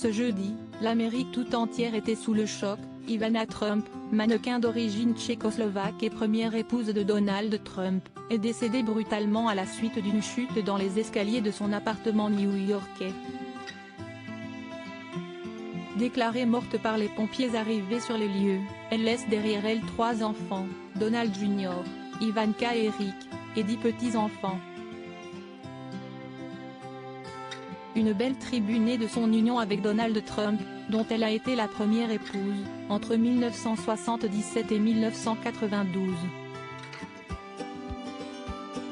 Ce jeudi, l'Amérique tout entière était sous le choc. Ivana Trump, mannequin d'origine tchécoslovaque et première épouse de Donald Trump, est décédée brutalement à la suite d'une chute dans les escaliers de son appartement new-yorkais. Déclarée morte par les pompiers arrivés sur les lieux, elle laisse derrière elle 3 enfants, Donald Jr., Ivanka et Eric, et 10 petits-enfants. Une belle tribu née de son union avec Donald Trump, dont elle a été la première épouse, entre 1977 et 1992.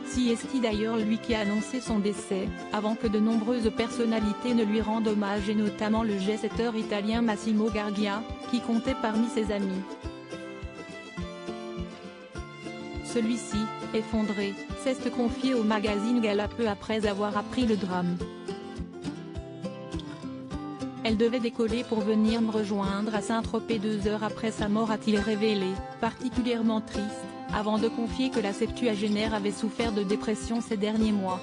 Si est-il d'ailleurs lui qui a annoncé son décès, avant que de nombreuses personnalités ne lui rendent hommage et notamment le jet-setteur italien Massimo Gargia, qui comptait parmi ses amis. Celui-ci, effondré, s'est confié au magazine Gala peu après avoir appris le drame. Elle devait décoller pour venir me rejoindre à Saint-Tropez 2 heures après sa mort, a-t-il révélé, particulièrement triste, avant de confier que la septuagénaire avait souffert de dépression ces derniers mois.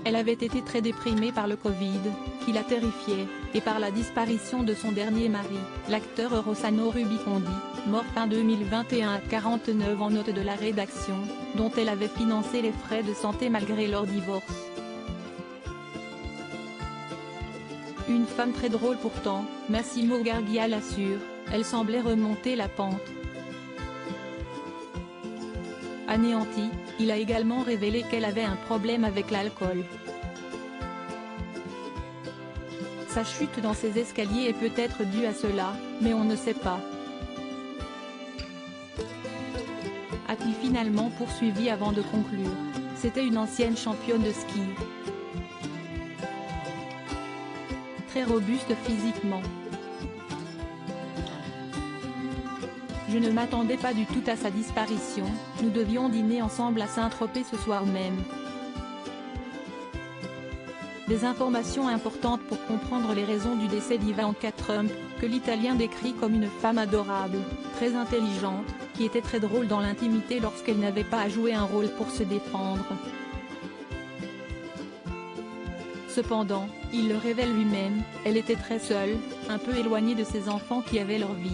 Elle avait été très déprimée par le Covid, qui la terrifiait, et par la disparition de son dernier mari, l'acteur Rossano Rubicondi, mort fin 2021 à 49 ans. Note de la rédaction, dont elle avait financé les frais de santé malgré leur divorce. Une femme très drôle pourtant, Massimo Gargia l'assure, elle semblait remonter la pente. Anéanti, il a également révélé qu'elle avait un problème avec l'alcool. Sa chute dans ces escaliers est peut-être due à cela, mais on ne sait pas. A-t-il finalement poursuivi avant de conclure. C'était une ancienne championne de ski. Très robuste physiquement. Je ne m'attendais pas du tout à sa disparition, nous devions dîner ensemble à Saint-Tropez ce soir même. Des informations importantes pour comprendre les raisons du décès d'Ivanka Trump, que l'Italien décrit comme une femme adorable, très intelligente, qui était très drôle dans l'intimité lorsqu'elle n'avait pas à jouer un rôle pour se défendre. Cependant, il le révèle lui-même, elle était très seule, un peu éloignée de ses enfants qui avaient leur vie.